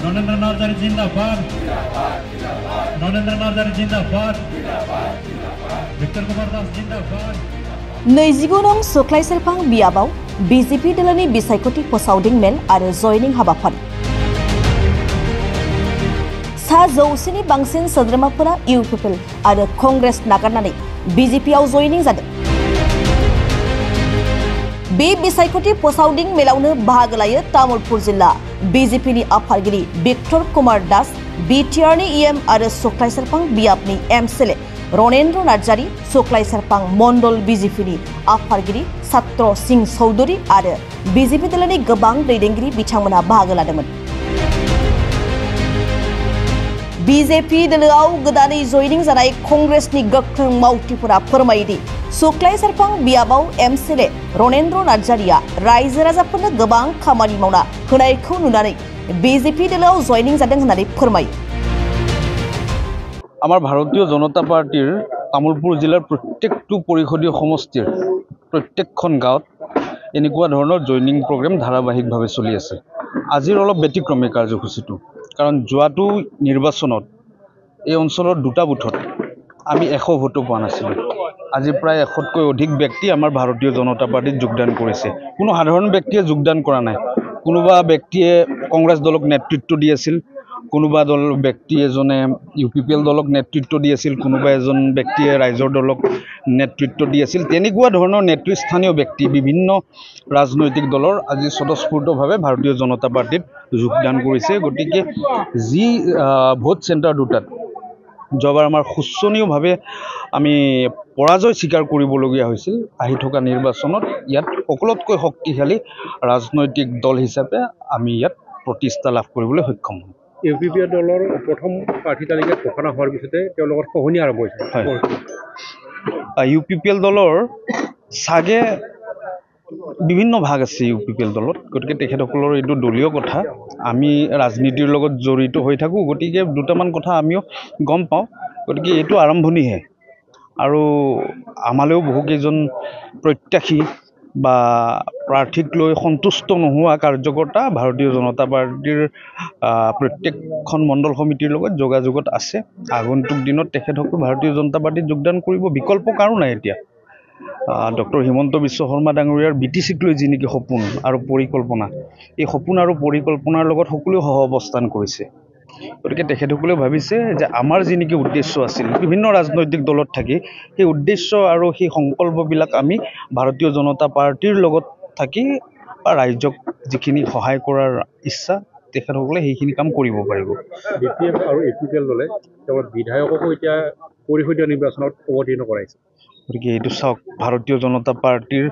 নরেন্দ্র নার্জারি জিন্দাবাদ নরেন্দ্র নার্জারি জিন্দাবাদ ভিক্টর কুমার দাস জিন্দাবাদ 29 नं सुख्लाय सेरफां बियाबाव बीजेपी दलनि बिसायख'थि फोसावदिं मेल आरो जयनिं हाबाफारि सा 100 नि बांसिन सोद्रोमाफोरा इउपिपिएल आरो कंग्रेस नागारनानै बीजेपीआव जयनिं जादों। बे बिसायख'थि फोसावदिं मेलावनो बाहागो लायो तामुलपुर जिल्ला बीजेपीनि आफादगिरि भिक्टर कुमार दास, बिटिआरनि इएम आरो सुख्लाय सेरफां बियाबनि एमसिएलए रनेन्द्र नार्जारी, सुख्लाय सेरफां मंडल बीजेपीनि आफादगिरि छात्र सिंह चौधुरी आरो बीजेपी दलनि गोबां दैदेनगिरि बिथांमोना बाहागो लादोंमोन। बीजेपी दलोआव गोदानै जयनिं जानाय कंग्रेसनि गोख्रों मावथिफोरा फोरमायोदि सुख्लाय सेरफां बियाबाव एमसिएलए रनेन्द्र नार्जारीया रायजो राजाफोरनो गोबां खामानि मावना होनायखौ नुनानै बीजेपी दलोआव जयनिं जादों होननानै फोरमायो। आमार भारतीय जनता पार्टीर तामुलपुर जिलार प्रत्येकटो परिषदीय समष्टिर प्रत्येकखन गाँवत एनेकुवा धৰণৰ जयनिंग प्रोग्राम धाराबाहिकभाৱে चलि আছে। আজিৰ অলপ ব্যতিক্ৰমী কাৰ্যসূচীটো, কাৰণ যোৱাটো নিৰ্বাচনত এই অঞ্চলৰ দুটা বুথত আমি 100 ভোটো পোৱা নাছিলোঁ। আজি প্ৰায় 100তকৈ অধিক ব্যক্তি আমাৰ ভাৰতীয় জনতা পাৰ্টিত যোগদান কৰিছে। কোনো সাধাৰণ ব্যক্তিয়ে যোগদান কৰা নাই। কোনোবা ব্যক্তিয়ে কংগ্ৰেছ দলক নেতৃত্ব দি আছিল, কোনোবা ব্যক্তি এজনে ইউপিপিএল দলক নেতৃত্ব দি আছিল, কোনোবা এজন ব্যক্তিয়ে ৰাইজৰ দলক নেতৃত্ব দি আছিল। তেনেকুৱা ধৰণৰ নেতৃস্থানীয় ব্যক্তি বিভিন্ন ৰাজনৈতিক দলৰ আজি স্বতঃস্ফূৰ্তভাৱে ভাৰতীয় জনতা পাৰ্টিত যোগদান কৰিছে। গতিকে যি ভোট চেণ্টাৰ দুটাত যোৱাবাৰ আমাৰ শোচনীয়ভাৱে আমি পৰাজয় স্বীকাৰ কৰিবলগীয়া হৈছিল, আহি থকা নিৰ্বাচনত ইয়াত সকলোতকৈ শক্তিশালী ৰাজনৈতিক দল হিচাপে আমি ইয়াত প্ৰতিষ্ঠা লাভ কৰিবলৈ সক্ষম হ'ম। ইউপিপিএল দলৰ প্ৰথম প্ৰাৰ্থী তালিকাত ঘোষণা হোৱাৰ পিছতে তেওঁলোকৰ খহনি আৰম্ভ হৈছে। ইউপিপিএল দলৰ চাগে বিভিন্ন ভাগ আছে ইউপিপিএল দলত, গতিকে তেখেতসকলৰ এইটো দলীয় কথা। আমি ৰাজনীতিৰ লগত জড়িত হৈ থাকোঁ, গতিকে দুটামান কথা আমিও গম পাওঁ। গতিকে এইটো আৰম্ভণিহে, আৰু আমালৈও বহুকেইজন প্ৰত্যাশী বা প্ৰাৰ্থীক লৈ সন্তুষ্ট নোহোৱা কাৰ্যকৰ্তা ভাৰতীয় জনতা পাৰ্টিৰ প্ৰত্যেকখন মণ্ডল সমিতিৰ লগত যোগাযোগত আছে। আগন্তুক দিনত তেখেতসকল ভাৰতীয় জনতা পাৰ্টিত যোগদান কৰিব, বিকল্প কাৰো নাই এতিয়া। ডক্টৰ হিমন্ত বিশ্ব শৰ্মা ডাঙৰীয়াৰ বিটিচিক লৈ যি নেকি সপোন আৰু পৰিকল্পনা, এই সপোন আৰু পৰিকল্পনাৰ লগত সকলোৱে সহ অৱস্থান কৰিছে। গতিকে তেখেতসকলেও ভাবিছে যে আমাৰ যি নেকি উদ্দেশ্য আছিল বিভিন্ন ৰাজনৈতিক দলত থাকি, সেই উদ্দেশ্য আৰু সেই সংকল্পবিলাক আমি ভাৰতীয় জনতা পাৰ্টিৰ লগত থাকি ৰাইজক যিখিনি সহায় কৰাৰ ইচ্ছা, তেখেতসকলে সেইখিনি কাম কৰিব পাৰিব। বিপিএফ আৰু ইউপিপিএল দলে কেৱল বিধায়ককো এতিয়া পৰিষদীয় নিৰ্বাচনত অৱতীৰ্ণ কৰাইছে। গতিকে এইটো চাওক, ভাৰতীয় জনতা পাৰ্টিৰ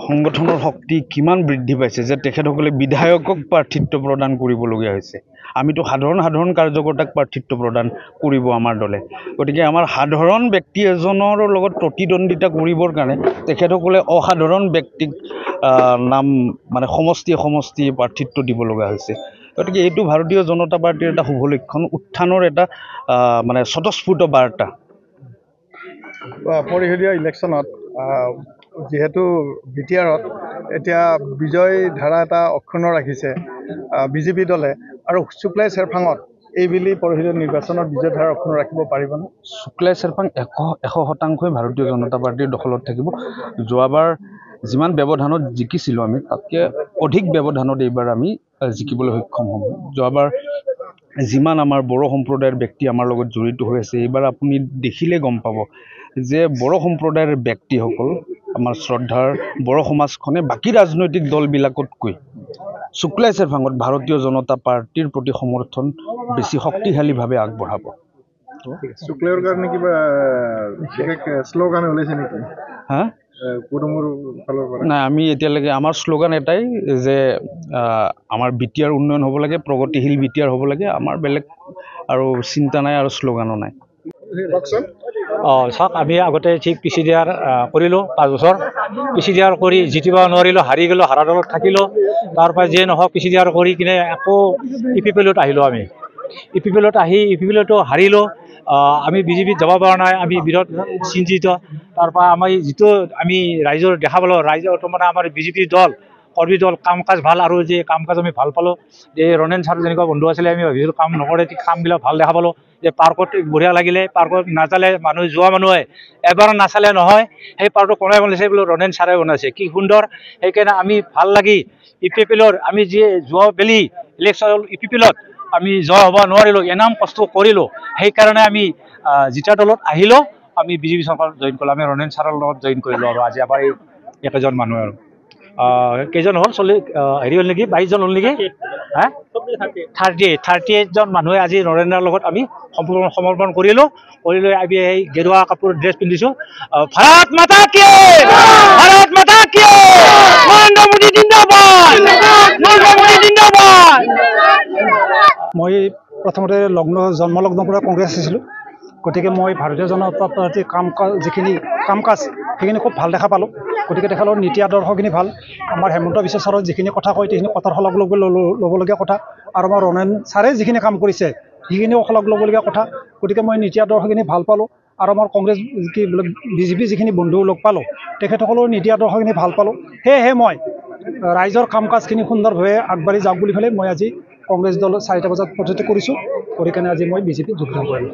সংগঠনৰ শক্তি কিমান বৃদ্ধি পাইছে যে তেখেতসকলে বিধায়কক প্ৰাৰ্থিত্ব প্ৰদান কৰিবলগীয়া হৈছে। আমিতো সাধাৰণ কাৰ্যকৰ্তাক প্ৰাৰ্থিত্ব প্ৰদান কৰিব আমাৰ দলে। গতিকে আমাৰ সাধাৰণ ব্যক্তি এজনৰ লগত প্ৰতিদ্বন্দ্বিতা কৰিবৰ কাৰণে তেখেতসকলে অসাধাৰণ ব্যক্তিক নাম মানে সমষ্টি প্ৰাৰ্থিত্ব দিব লগা হৈছে। গতিকে এইটো ভাৰতীয় জনতা পাৰ্টিৰ এটা শুভ লক্ষণ, উত্থানৰ এটা মানে স্বতঃস্ফূৰ্ত বাৰ্তা। পৰিষদীয় ইলেকশ্যনত যিহেতু বিটিআৰত এতিয়া বিজয় ধাৰা এটা অক্ষুণ্ণ ৰাখিছে বিজেপি দলে, আৰু সুখ্লায় চেৰফাঙত এইবেলি পৰিষদীয় নিৰ্বাচনত বিজয় ধাৰা অক্ষুণ্ণ ৰাখিব পাৰিবনে? সুখ্লায় চেৰফাং 100% ভাৰতীয় জনতা পাৰ্টিৰ দখলত থাকিব। যোৱাবাৰ যিমান ব্যৱধানত জিকিছিলোঁ আমি, তাতকৈ অধিক ব্যৱধানত এইবাৰ আমি জিকিবলৈ সক্ষম হ'ম। যোৱাবাৰ যিমান আমাৰ বড়ো সম্প্ৰদায়ৰ ব্যক্তি আমাৰ লগত জড়িত হৈ আছে, এইবাৰ আপুনি দেখিলে গম পাব যে বড়ো সম্প্ৰদায়ৰ ব্যক্তিসকল, আমাৰ শ্ৰদ্ধাৰ বড়ো সমাজখনে বাকী ৰাজনৈতিক দলবিলাকতকৈ সুখ্লায় চেৰফাঙত ভাৰতীয় জনতা পাৰ্টিৰ প্ৰতি সমৰ্থন বেছি শক্তিশালীভাৱে আগবঢ়াব। সুখ্লায়ৰ কাৰণে কিবা বিশেষ শ্লোগান ওলাইছে নেকি? হা, নাই, আমি এতিয়ালৈকে আমাৰ শ্লোগান এটাই যে আমাৰ বিটিআৰ উন্নয়ন হ'ব লাগে, প্ৰগতিশীল বিটিআৰ হ'ব লাগে। আমাৰ বেলেগ আৰু চিন্তা নাই আৰু শ্লোগানো নাই। চাওক, আমি আগতে ঠিক পিছিদিয়াৰ কৰিলোঁ 5 বছৰ। পিছিদিয়াৰ কৰি জিতিব নোৱাৰিলোঁ, হাৰি গ'লোঁ, হাৰা দলত থাকিলোঁ। তাৰপৰা যিয়ে নহওক পিছিদিয়াৰ কৰি কিনে আকৌ ইউপিপিএলত আহিলোঁ। আমি ইউপিপিএলত আহি ইউপিপিএলতো হাৰিলোঁ। আমি বিজেপিত যাব পৰা নাই, আমি বিৰোধ চিন্তিত। তাৰপৰা আমি যিটো আমি ৰাইজৰ দেখা পালোঁ, ৰাইজৰ মানে আমাৰ বিজেপিৰ দল কৰ্মী দল কাম কাজ ভাল আৰু যে কাম কাজ আমি ভাল পালোঁ যে ৰণেন ছাৰ যেনেকুৱা বন্ধু আছিলে আমি ভাবিছিলোঁ কাম নকৰে কামবিলাক ভাল দেখা পালোঁ যে পাৰ্কত বঢ়িয়া লাগিলে পাৰ্কত নাচালে মানুহে এবাৰ নাচালে নহয় সেই পাৰ্কটো কোনে বনাইছে বোলো ৰণেন ছাৰে বনাইছে কি সুন্দৰ সেইকাৰণে আমি ভাল লাগি ইপিপিএলৰ আমি যি যোৱা বেলি ইলেকশ্যন ইপিপিএলত আমি জয় হ'ব নোৱাৰিলোঁ এনাম কষ্ট কৰিলোঁ সেইকাৰণে আমি জিতা দলত আহিলোঁ আমি বিজেপি চৰকাৰ জইন কৰিলোঁ আমি ৰণেন ছাৰৰ লগত জইন কৰিলোঁ আৰু আজি আমাৰ এই একেজন মানুহ আৰু কেইজন হ'ল হেৰি হ'ল নেকি 22জন হ'ল নেকি হা 38জন মানুহে আজি নৰেন্দ্ৰৰ লগত আমি সমৰ্পণ কৰিলোঁ কৰি লৈ আমি এই গেৰুৱা কাপোৰ ড্ৰেছ পিন্ধিছোঁ ভাৰত মাতা কি ভাৰত মাতা কি নৰেন্দ্ৰ মোদী জিন্দাবাদ নৰেন্দ্ৰ মোদী জিন্দাবাদ মই প্ৰথমতে জন্মলগ্নৰ পৰা কংগ্ৰেছ আছিলোঁ গতিকে মই ভাৰতীয় জনতা পাৰ্টীৰ যিখিনি কাম কাজ সেইখিনি খুব ভাল দেখা পালোঁ গতিকে তেখেতৰ নীতি আদৰ্শখিনি ভাল আমাৰ হেমন্ত বিশ্ব ছাৰৰ যিখিনি কথা কয় সেইখিনি কথাৰ শলাগ ল'বলগীয়া কথা আৰু আমাৰ ৰণেন ছাৰে যিখিনি কাম কৰিছে সেইখিনিও শলাগ ল'বলগীয়া কথা গতিকে মই নীতি আদৰ্শখিনি ভাল পালোঁ আৰু আমাৰ কংগ্ৰেছ কি বোলে বিজেপি যিখিনি বন্ধু লগ পালোঁ তেখেতসকলৰ নীতি আদৰ্শখিনি ভাল পালোঁ সেয়েহে মই ৰাইজৰ কাম কাজখিনি সুন্দৰভাৱে আগবাঢ়ি যাওক বুলি পেলাই মই আজি কংগ্ৰেছ দল 4টা বজাত পদত্যাগ কৰিছোঁ কৰি কেনে আজি মই বিজেপিত যোগদান কৰিলোঁ